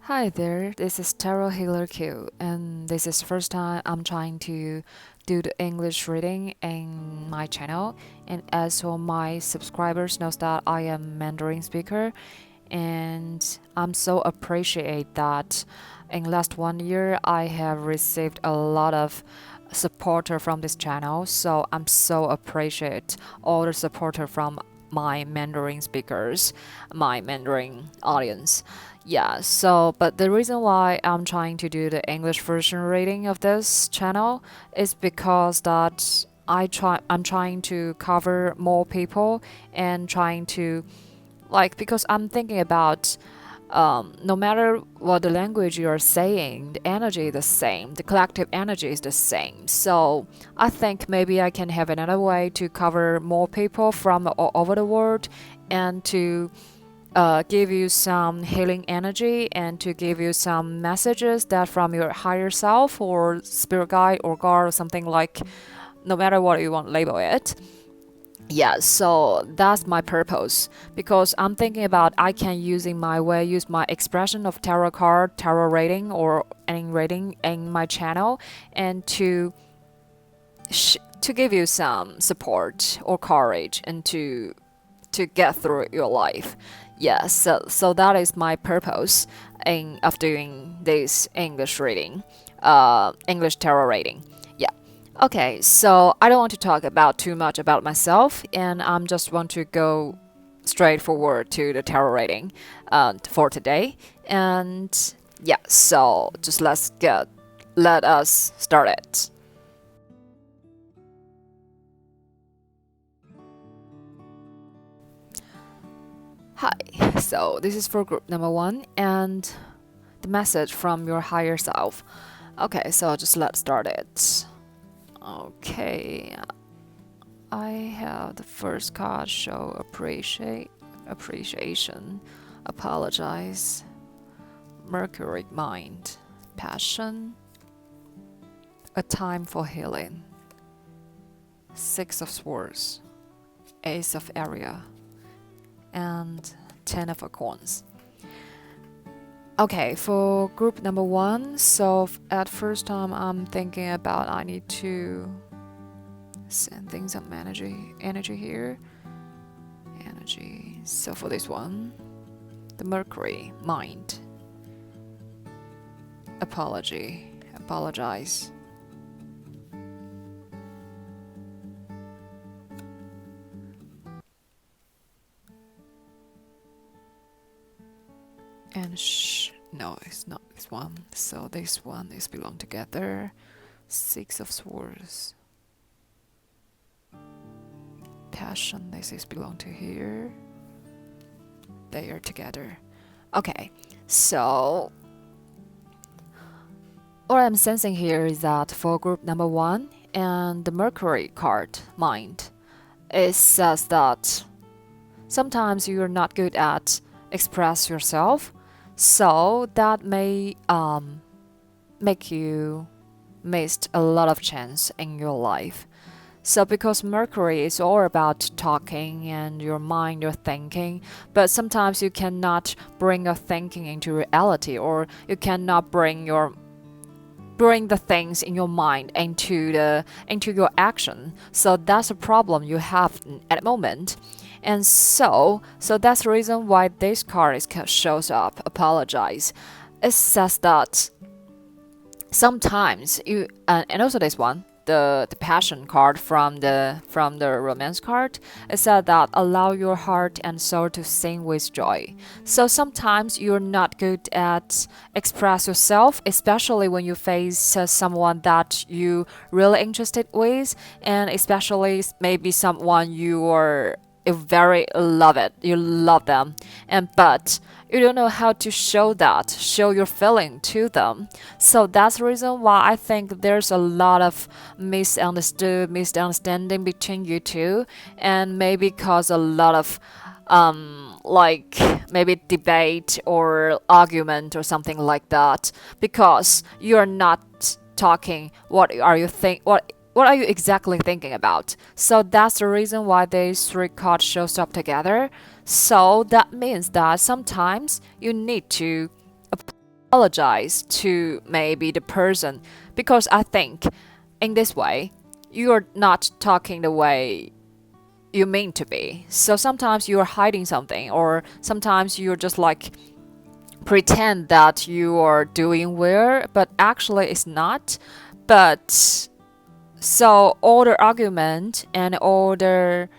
Hi there, this is Tarot Healer Q, and this is first time I'm trying to do the English reading in my channel. And as all my subscribers knows that I am Mandarin speaker, and I'm so appreciate that in last 1 year I have received a lot of supporter from this channel. So I'm so appreciate all the supporter from my Mandarin speakers, my Mandarin audience. Yeah, so but the reason why I'm trying to do the English version reading of this channel is because that I'm trying to cover more people and trying to because I'm thinking about no matter what the language you're saying, the energy is the same, the collective energy is the same. So I think maybe I can have another way to cover more people from all over the world and to give you some healing energy and to give you some messages that from your higher self or spirit guide or God or something like, no matter what you want to label it. Yeah, so that's my purpose because I'm thinking about I can use my expression of tarot card, tarot reading or any reading in my channel and to give you some support or courage and to get through your life. Yeah, so that is my purpose in of doing this English reading, English tarot reading. Yeah. Okay, so I don't want to talk about too much about myself, and I'm just want to go straight forward to the tarot reading for today. And yeah, so just let us start it. Hi, so this is for group number one and the message from your higher self. Okay, so just let's start it. Okay, I have the first card show appreciation, apologize, Mercury mind, passion, a time for healing, Six of Swords, Ace of Area, and Ten of Coins. Okay, for group number one, so at first time I'm thinking about I need to sending some energy here. Energy. So for this one, the Mercury mind. Apologize. And no, it's not this one. So this one is belong together. Six of Swords. Passion, this is belong to here. They are together. Okay, so what I'm sensing here is that for group number one and the Mercury card, mind, it says that sometimes you're not good at express yourself, so that may make you missed a lot of chance in your life. So because Mercury is all about talking and your mind, your thinking, but sometimes you cannot bring your thinking into reality, or you cannot bring the things in your mind into your action. So that's a problem you have at the moment. And so that's the reason why this card shows up, apologize. It says that sometimes you and also this one, the passion card from the romance card, it said that allow your heart and soul to sing with joy. So sometimes you're not good at express yourself, especially when you face someone that you really interested with, and especially maybe someone you very love it, you love them, and but you don't know how to show your feeling to them. So that's the reason why I think there's a lot of misunderstanding between you two, and maybe cause a lot of maybe debate or argument or something like that, because you're not talking what are you exactly thinking about? So that's the reason why these three cards shows up together. So that means that sometimes you need to apologize to maybe the person, because I think in this way you are not talking the way you mean to be. So sometimes you are hiding something, or sometimes you're just like pretend that you are doing well, but actually it's not. But so all the argument and all the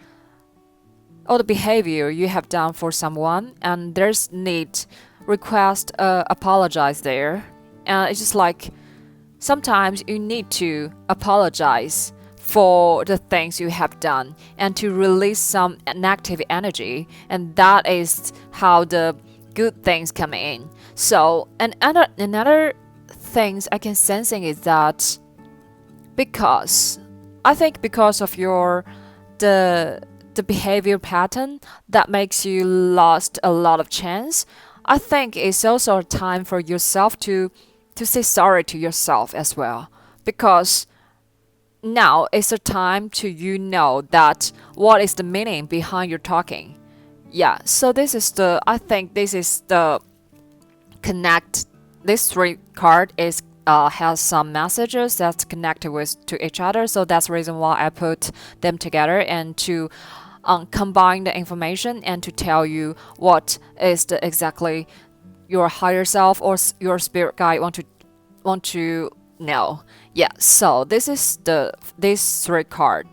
behavior you have done for someone, and there's need request apologize there, and it's just like sometimes you need to apologize for the things you have done and to release some negative energy, and that is how the good things come in. So another things I can sensing is that because I think because of your the behavior pattern that makes you lost a lot of chance, I think it's also a time for yourself to say sorry to yourself as well, because now is a time to know that what is the meaning behind your talking. Yeah, so this is the I think this is the connect. This three card is has some messages that's connected with to each other, so that's the reason why I put them together and to combine the information and to tell you what is the exactly your higher self or your spirit guide want to know. Yeah, so this is this three card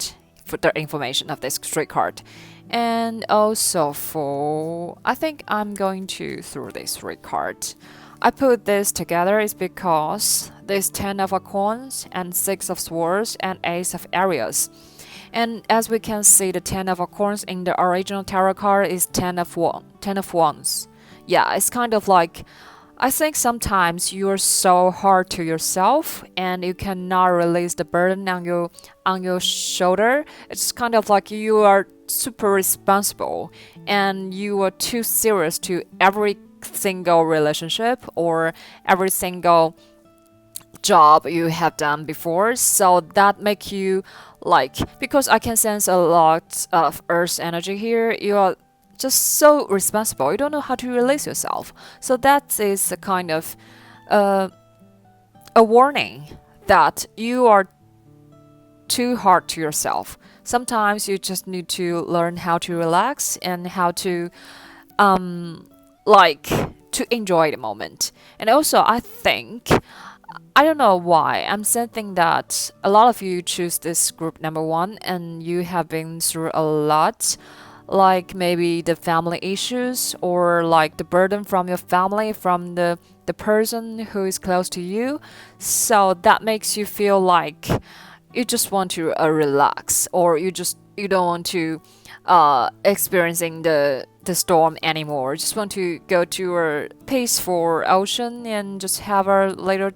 for the information of this three card. And also for I think I'm going to through this three card. I put this together is because there's 10 of coins and 6 of swords and ace of arrows. And as we can see, the 10 of coins in the original tarot card is 10 of wands. Yeah, it's kind of like I think sometimes you're so hard to yourself and you cannot release the burden on your shoulder. It's kind of like you are super responsible and you are too serious to every single relationship or every single job you have done before. So that make you like, because I can sense a lot of earth energy here, you are just so responsible, you don't know how to release yourself. So that is a kind of a warning that you are too hard to yourself. Sometimes you just need to learn how to relax and how to like to enjoy the moment. And also I think I don't know why I'm sensing that a lot of you choose this group number 1 and you have been through a lot, like maybe the family issues or like the burden from your family, from the person who is close to you. So that makes you feel like you just want to relax, or you don't want to experiencing the storm anymore. You just want to go to a peaceful ocean and just have a little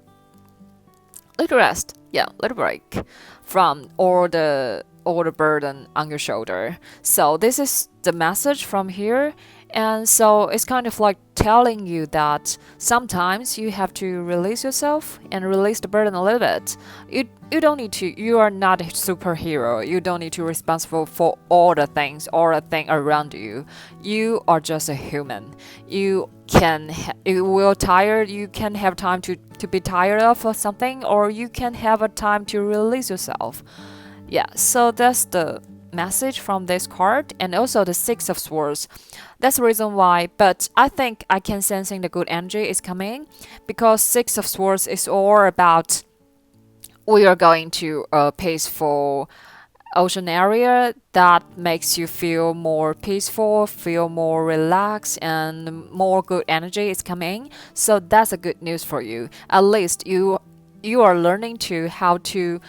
rest. Yeah, little break from all the burden on your shoulder. So this is the message from here. And so it's kind of like telling you that sometimes you have to release yourself and release the burden a little bit. You don't need to, you are not a superhero. You don't need to be responsible for all the things around you. You are just a human. You will tired, you can have time to be tired of something, or you can have a time to release yourself. Yeah, so that's the message from this card. And also the 6 of swords, that's the reason why, but I think I can sensing the good energy is coming, because 6 of swords is all about we are going to a peaceful ocean area that makes you feel more peaceful, feel more relaxed, and more good energy is coming. So that's a good news for you. At least you are learning to how to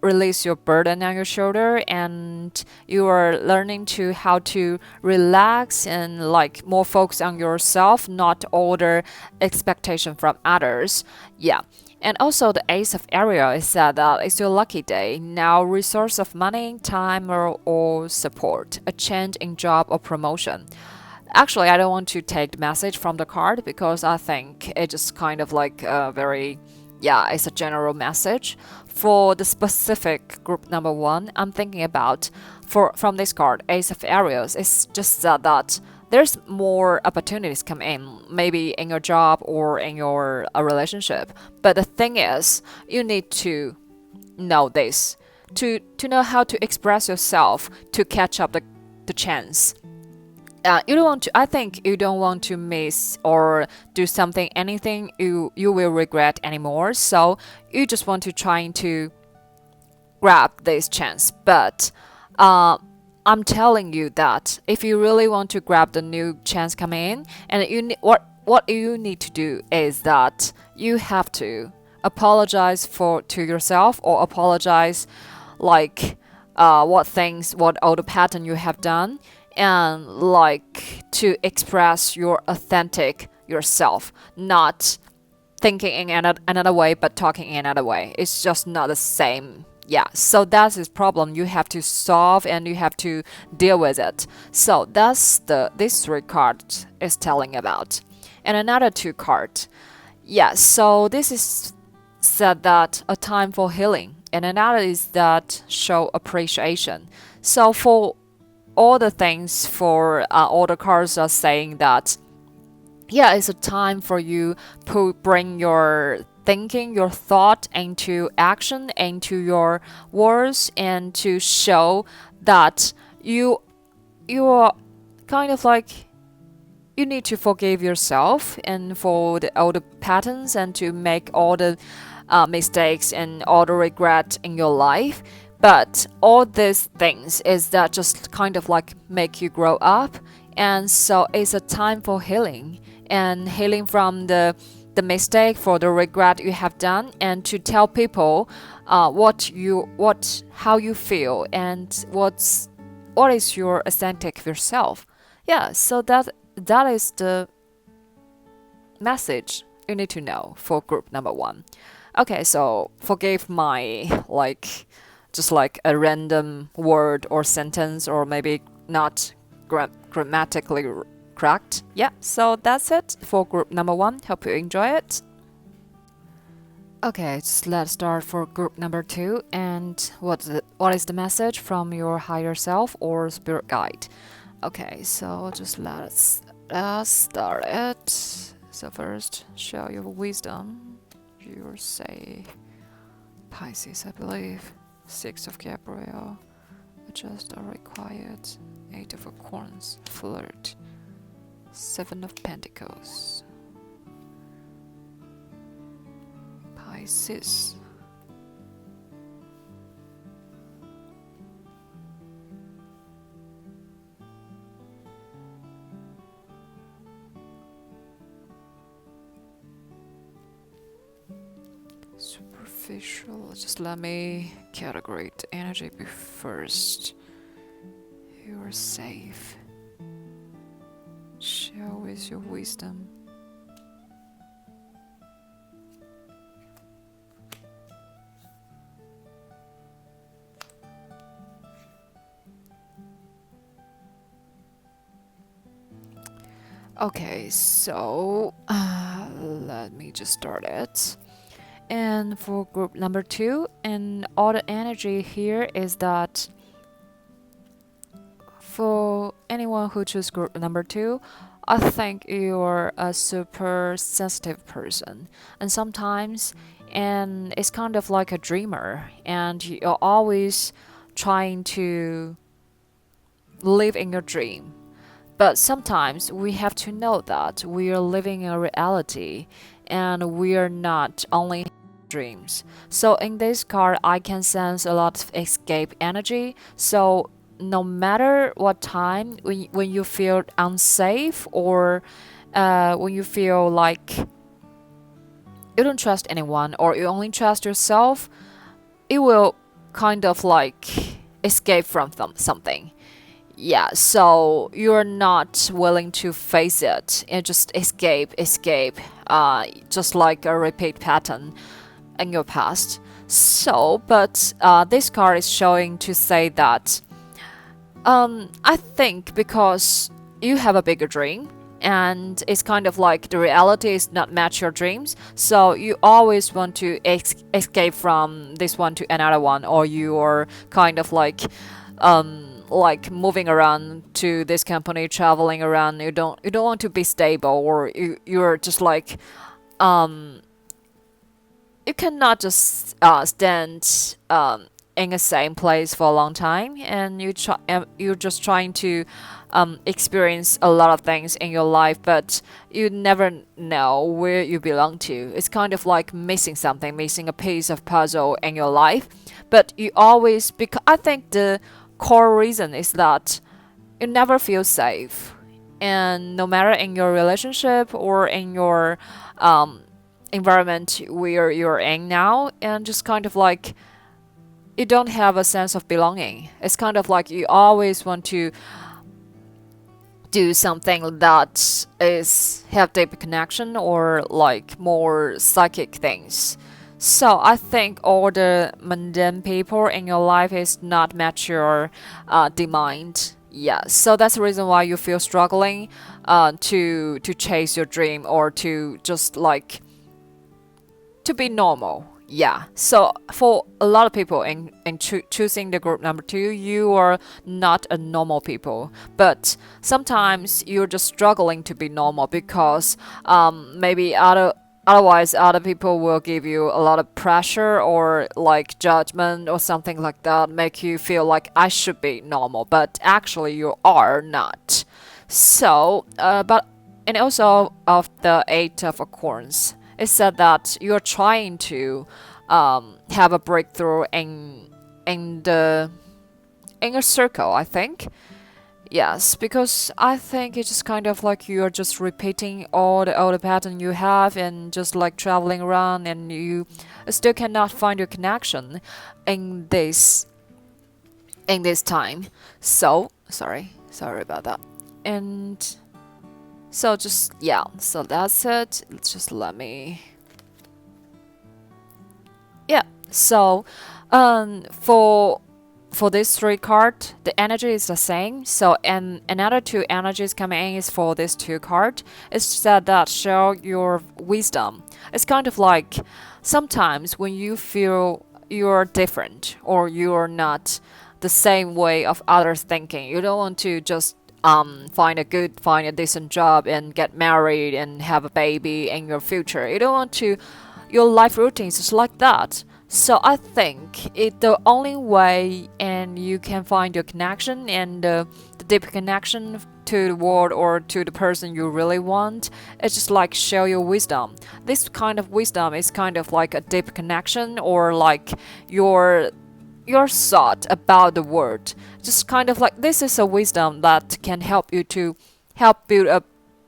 release your burden on your shoulder, and you are learning to how to relax and like more focus on yourself, not all the expectation from others. Yeah. And also the ace of arrows is that it's your lucky day. Now resource of money, time, or support, a change in job or promotion. Actually, I don't want to take the message from the card because I think it's just kind of like a very, yeah, it's a general message. For the specific group number 1, I'm thinking about from this card, Ace of Arrows, it's just that there's more opportunities come in, maybe in your job or in your relationship. But the thing is, you need to know this, to know how to express yourself to catch up the chance. You don't want to. I think you don't want to miss or do something, anything you will regret anymore. So you just want to try to grab this chance. But I'm telling you that if you really want to grab the new chance coming in, and what you need to do is that you have to apologize to yourself, or apologize like what all the pattern you have done, and like to express your authentic yourself, not thinking in another way but talking in another way. It's just not the same. Yeah, so that's his problem. You have to solve and you have to deal with it. So that's this three cards is telling about. And another two cards. Yeah, so this is said that a time for healing, and another is that show appreciation. So for all the things, for all the cards are saying that, yeah, it's a time for you to bring your thinking, your thought into action, into your words, and to show that you are kind of like, you need to forgive yourself and for all the patterns, and to make all the mistakes and all the regret in your life. But all these things is that just kind of like make you grow up, and so it's a time for healing, and healing from the mistake, for the regret you have done, and to tell people how you feel, and what is your authentic yourself. Yeah, so that is the message you need to know for group number one. Okay, so forgive my just like a random word or sentence, or maybe not grammatically correct. Yeah, so that's it for group number one. Hope you enjoy it. Okay, just let's start for group number two. And what is the message from your higher self or spirit guide? Okay, so just let's start it. So first, show your wisdom. You say Pisces, I believe. Six of Gabriel, adjust or required. Eight of Acorns, flirt. Seven of Pentacles, Pisces. Superficial. Just let me categorize the energy first. You are safe. Share with your wisdom. Okay, so let me just start it. And for group number two, and all the energy here is that for anyone who choose group number two, I think you're a super sensitive person, and sometimes, and it's kind of like a dreamer, and you're always trying to live in your dream. But sometimes we have to know that we are living in a reality, and we are not only dreams. So in this card, I can sense a lot of escape energy. So no matter what time, when you feel unsafe, or when you feel like you don't trust anyone, or you only trust yourself, it will kind of like escape from something. Yeah, so you're not willing to face it and just escape, just like a repeat pattern in your past. So, but this card is showing to say that I think because you have a bigger dream, and it's kind of like the reality is not match your dreams, so you always want to escape from this one to another one, or you are kind of like like moving around to this company, traveling around. You don't want to be stable, or you're just like you cannot just stand in the same place for a long time, and you're just trying to experience a lot of things in your life, but you never know where you belong to. It's kind of like missing something, missing a piece of puzzle in your life. But you always, because I think the core reason is that you never feel safe, and no matter in your relationship or in your environment where you're in now, and just kind of like you don't have a sense of belonging. It's kind of like you always want to do something that is have deep connection or like more psychic things. So I think all the mundane people in your life is not match your demand. Yeah, so that's the reason why you feel struggling to chase your dream, or to just like to be normal. Yeah. So for a lot of people in choosing the group number 2, you are not a normal people. But sometimes you're just struggling to be normal because maybe otherwise other people will give you a lot of pressure or like judgment or something like that, make you feel like I should be normal, but actually you are not. So, but and also of the 8 of Acorns, it said that you're trying to have a breakthrough in the in a circle, I think. Yes, because I think it's just kind of like you're just repeating all the pattern you have, and just like traveling around, and you still cannot find your connection in this time. So sorry about that. And so just yeah, so that's it. Just let me yeah. So for this 3 card, the energy is the same. So and another 2 energies coming in is for this 2 card. It's said that show your wisdom. It's kind of like sometimes when you feel you're different, or you're not the same way of others thinking, you don't want to just find a decent job and get married and have a baby in your future. You don't want to, your life routine is just like that. So I think the only way and you can find your connection and the deep connection to the world or to the person you really want, it's just like show your wisdom. This kind of wisdom is kind of like a deep connection, or like your thought about the world. Just kind of like this is a wisdom that can help you to help build a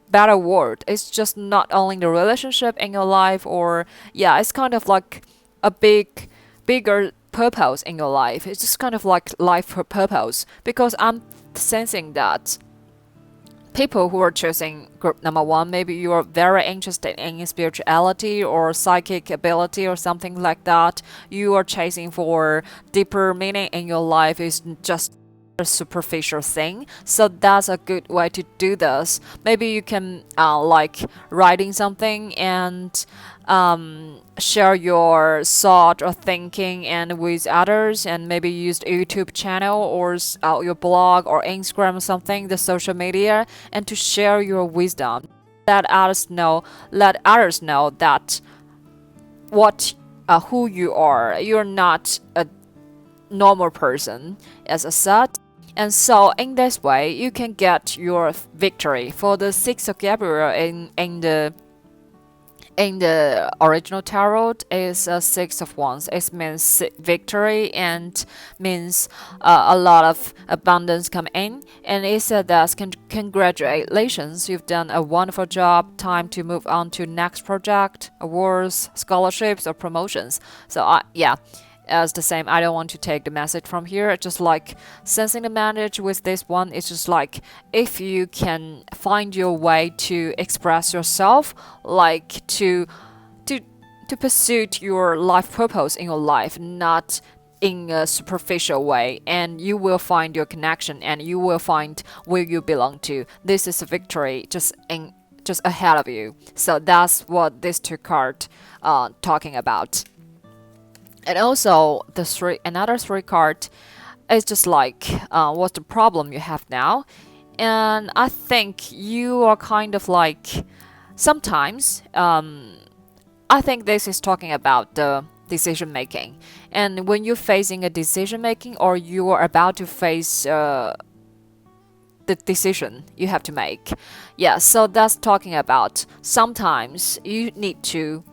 better world. It's just not only the relationship in your life, or yeah, it's kind of like a bigger purpose in your life. It's just kind of like life purpose, because I'm sensing that people who are choosing group number 1, maybe you are very interested in spirituality or psychic ability or something like that. You are chasing for deeper meaning in your life. Is just a superficial thing. So that's a good way to do this. Maybe you can like writing something and share your thought or thinking and with others, and maybe use YouTube channel or your blog or Instagram or something, the social media, and to share your wisdom. Let others know that what who you are. You're not a normal person, as I said. And so in this way you can get your victory. For the 6 of Gabriel in the original tarot is a 6 of Wands. It means victory and means a lot of abundance come in. And it said that congratulations, you've done a wonderful job. Time to move on to next project, awards, scholarships, or promotions. So yeah. As the same, I don't want to take the message from here. It's just like sensing the message with this one. It's just like if you can find your way to express yourself, like to pursue your life purpose in your life, not in a superficial way, and you will find your connection and you will find where you belong to. This is a victory just ahead of you. So that's what this 2 cards talking about. And also another 3 card it's just like what's the problem you have now. And I think you are kind of like sometimes I think this is talking about the decision making. And when you're facing a decision making or you are about to face the decision you have to make, yeah, so that's talking about sometimes you need to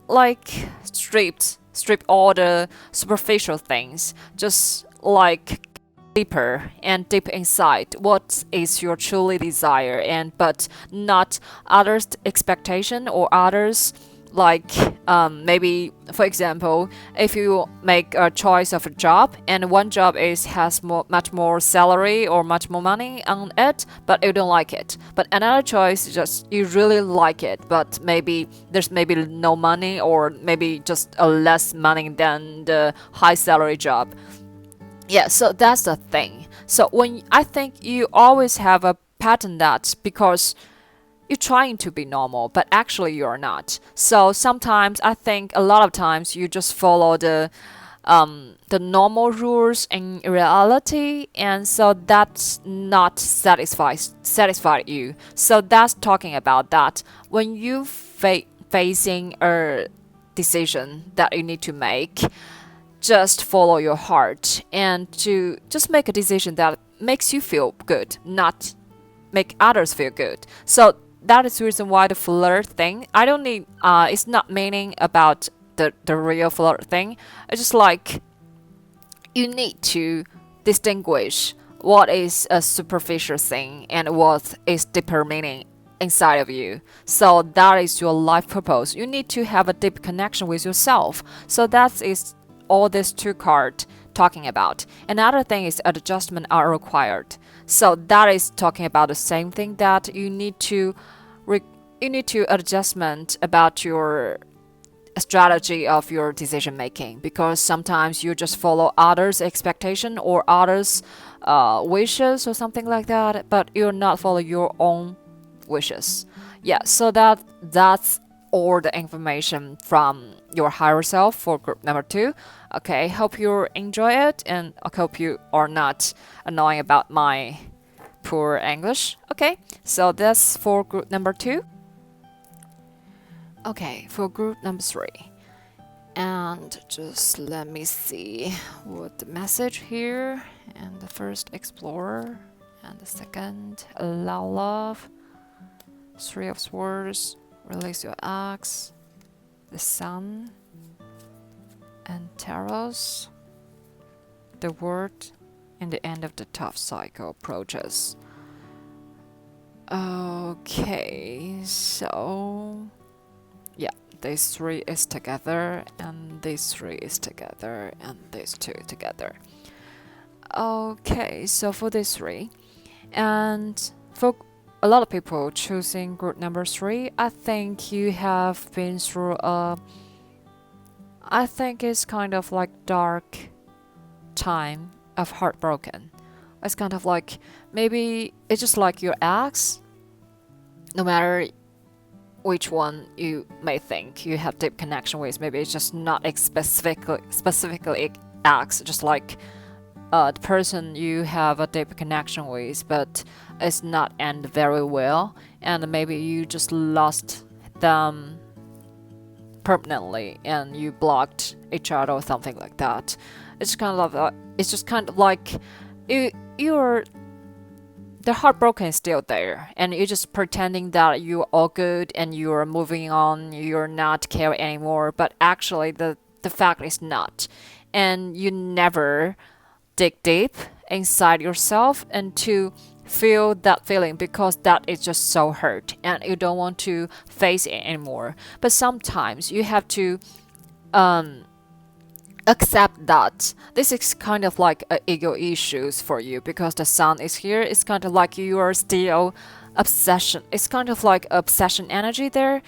like strip all the superficial things, just like deeper and deep inside what is your truly desire, and but not others expectation or others like maybe for example, if you make a choice of a job and one job is has much more salary or much more money on it, but you don't like it, but another choice just you really like it, but maybe there's maybe no money or maybe just a less money than the high salary job. Yeah, so that's the thing. So when I think you always have a pattern that because you're trying to be normal, but actually you're not. So sometimes I think a lot of times you just follow the normal rules in reality, and so that's not satisfy you. So that's talking about that when you facing a decision that you need to make, just follow your heart and to just make a decision that makes you feel good, not make others feel good. So that is the reason why the flirt thing, I don't need it's not meaning about the real flirt thing. It's just like you need to distinguish what is a superficial thing and what is deeper meaning inside of you. So that is your life purpose. You need to have a deep connection with yourself. So that is all these two cards talking about. Another thing is adjustment are required. So that is talking about the same thing that you need to adjustment about your strategy of your decision making, because sometimes you just follow others' expectation or others' wishes or something like that, but you're not follow your own wishes. Yeah, so that's all the information from your higher self for group number 2. Okay, hope you enjoy it, and I hope you are not annoying about my poor English. Okay, so that's for group number 2. Okay, for group number 3. And just let me see what the message here. And the first, explorer, and the second, allow love. 3 of swords, release your axe, the sun, and taros, the word, and the end of the tough cycle approaches. Okay, so yeah, these 3 is together, and these 3 is together, and these 2 together. Okay, so for these 3, and for a lot of people choosing group number 3, I think you have been through I think it's kind of like dark time of heartbroken. It's kind of like maybe it's just like your ex, no matter which one you may think you have deep connection with, maybe it's just not specifically ex, just like the person you have a deep connection with, but it's not end very well, and maybe you just lost them permanently and you blocked each other or something like that. It's kind of it's just kind of like you're the heartbroken is still there, and you're just pretending that you're all good and you're moving on, you're not caring anymore, but actually the fact is not, and you never dig deep inside yourself and to feel that feeling, because that is just so hurt and you don't want to face it anymore. But sometimes you have to accept that this is kind of like ego issues for you, because the sun is here. It's kind of like you are still obsession. It's kind of like obsession energy there.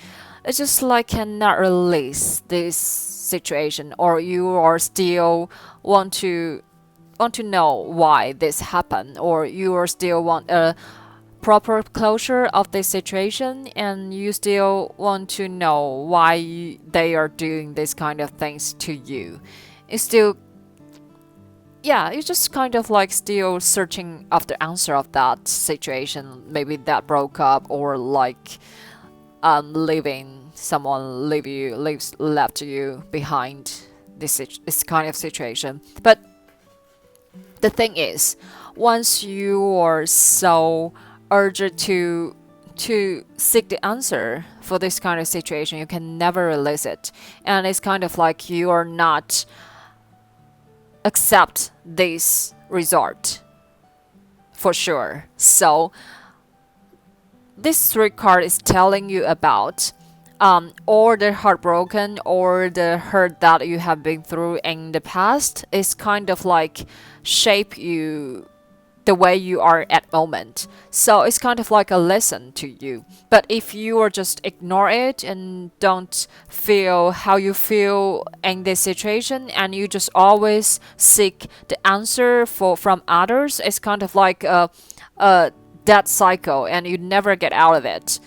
It's just like cannot release this situation, or you are still want to know why this happened, or you are still want a proper closure of this situation, and you still want to know why they are doing this kind of things to you. It's still yeah, you're just kind of like still searching of the answer of that situation, maybe that broke up, or like leaving someone leaves left you behind, this kind of situation. But the thing is, once you are so urgent to seek the answer for this kind of situation, you can never release it, and it's kind of like you are not accept this result for sure. So this three card is telling you about or the heartbroken or the hurt that you have been through in the past is kind of like shape you the way you are at moment. So it's kind of like a lesson to you. But if you are just ignore it and don't feel how you feel in this situation, and you just always seek the answer from others, it's kind of like a dead cycle, and you never get out of it.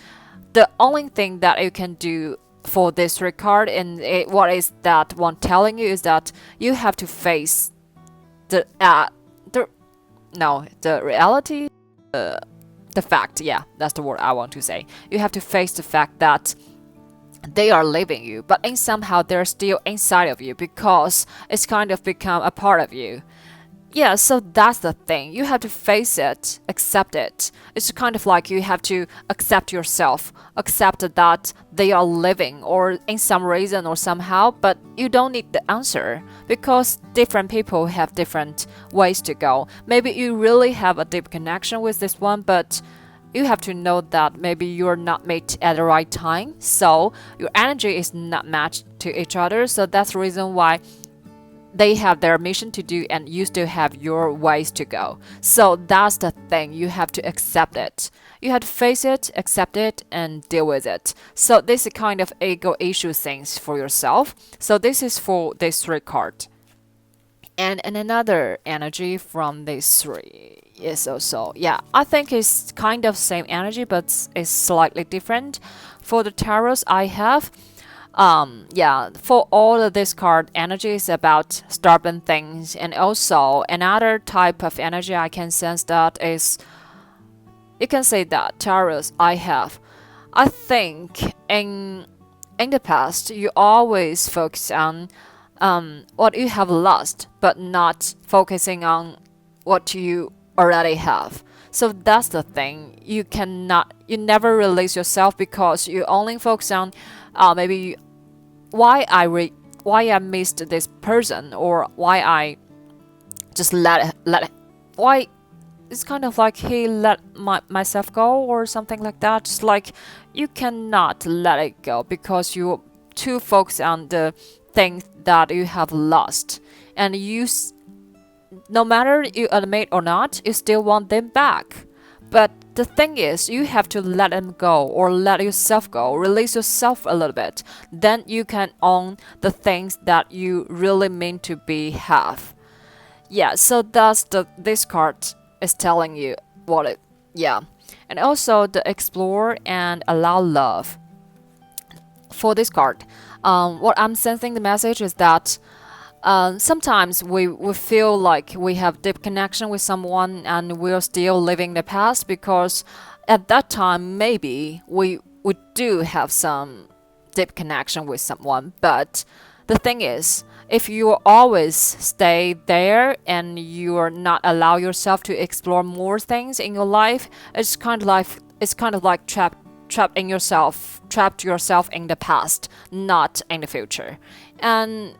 The only thing that you can do for this record, and what is that one telling you, is that you have to face the the reality, the fact. Yeah, that's the word I want to say. You have to face the fact that they are leaving you, but in somehow they're still inside of you because it's kind of become a part of you. Yeah, so that's the thing. You have to face it, accept it. It's kind of like you have to accept yourself, accept that they are living or in some reason or somehow, but you don't need the answer because different people have different ways to go. Maybe you really have a deep connection with this one, but you have to know that maybe you're not made at the right time, so your energy is not matched to each other. So that's the reason why they have their mission to do and you still have your ways to go. So that's the thing. You have to accept it. You have to face it, accept it, and deal with it. So this is kind of ego issue things for yourself. So this is for this three card. And another energy from these three is also, yeah, I think it's kind of same energy, but it's slightly different. For the tarots I have, yeah, for all of this card, energy is about stubborn things, and also another type of energy I can sense that is, you can say that tarots I have, I think in the past you always focus on what you have lost, but not focusing on what you already have. So that's the thing. You never release yourself because you only focus on maybe why I missed this person, or why I just let it, why it's kind of like he let myself go or something like that. Just like you cannot let it go because you're too focused on the things that you have lost, and no matter you admit or not, you still want them back. But the thing is, you have to let them go or let yourself go, release yourself a little bit. Then you can own the things that you really mean to be have. Yeah, so that's this card is telling you what it, yeah. And also the explore and allow love. For this card, what I'm sensing the message is that sometimes we feel like we have deep connection with someone and we're still living the past because at that time maybe we do have some deep connection with someone. But the thing is, if you always stay there and you are not allow yourself to explore more things in your life, it's kind of like trapped yourself in the past, not in the future. And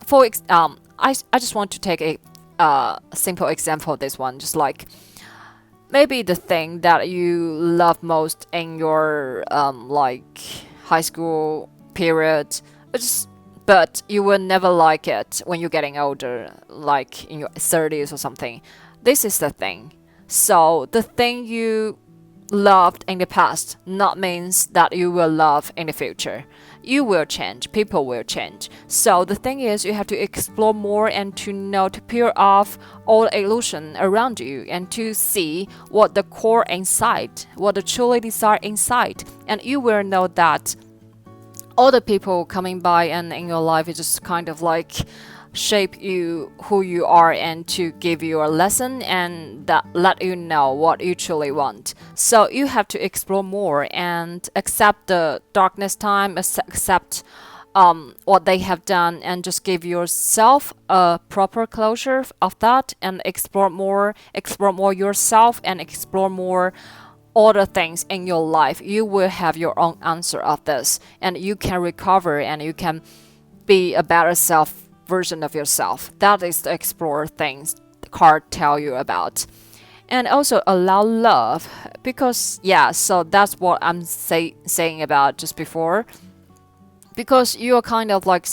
I just want to take a simple example of this one. Just like maybe the thing that you love most in your like high school period, but you will never like it when you're getting older, like in your 30s or something. This is the thing. So the thing you loved in the past not means that you will love in the future. You will change, people will change. So the thing is, you have to explore more and to peel off all illusion around you and to see what the core inside, what the truly desire inside. And you will know that all the people coming by and in your life is just kind of like shape you who you are and to give you a lesson and that let you know what you truly want. So you have to explore more and accept the darkness time, accept what they have done, and just give yourself a proper closure of that and explore more yourself and explore more other things in your life. You will have your own answer of this, and you can recover and you can be a better self version of yourself. That is the explore things the card tell you about. And also allow love, because yeah, so that's what I'm saying about just before, because you're kind of like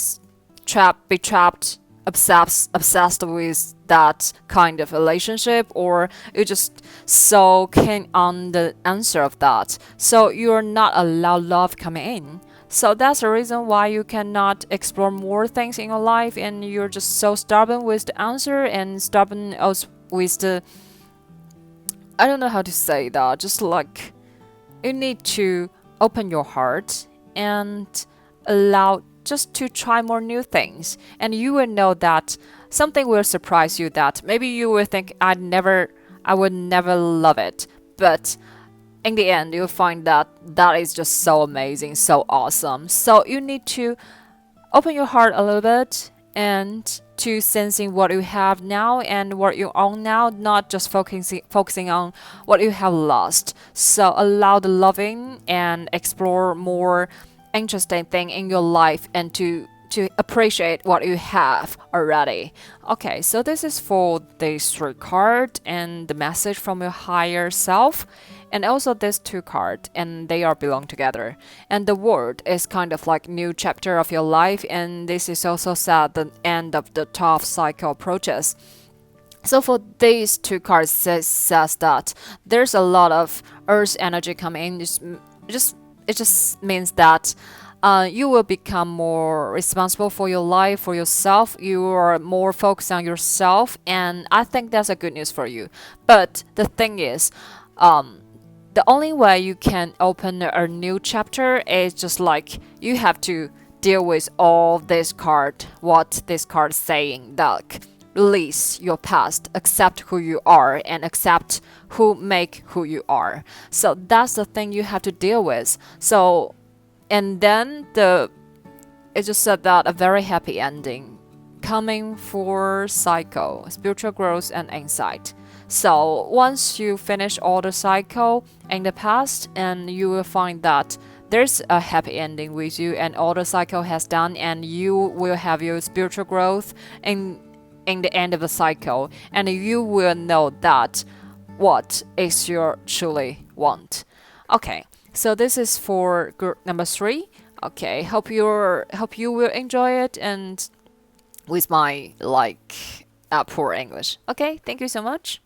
trapped, obsessed with that kind of relationship, or you just so keen on the answer of that, so you're not allow love coming in. So that's the reason why you cannot explore more things in your life, and you're just so stubborn with the answer and stubborn also with the, I don't know how to say that, just like you need to open your heart and allow just to try more new things, and you will know that something will surprise you that maybe you will think I would never love it, but in the end you'll find that that is just so amazing, so awesome. So you need to open your heart a little bit and to sensing what you have now and what you own now, not just focusing on what you have lost. So allow the loving and explore more interesting thing in your life and to appreciate what you have already. Okay, so this is for these three cards and the message from your higher self, and also these two cards, and they are belong together. And the word is kind of like new chapter of your life, and this is also said the end of the tough cycle approaches. So for these two cards says that there's a lot of earth energy coming in. It just means that you will become more responsible for your life, for yourself. You are more focused on yourself, and I think that's a good news for you. But the thing is, the only way you can open a new chapter is just like you have to deal with all this card, what this card is saying, like release your past, accept who you are, and accept who make who you are. So that's the thing you have to deal with. So, and then it just said that a very happy ending coming for cycle, spiritual growth and insight. So once you finish all the cycle in the past, and you will find that there's a happy ending with you and all the cycle has done, and you will have your spiritual growth in the end of the cycle, and you will know that what is your truly want. Okay, so this is for group number 3. Okay, hope you will enjoy it, and with my poor English. Okay, thank you so much.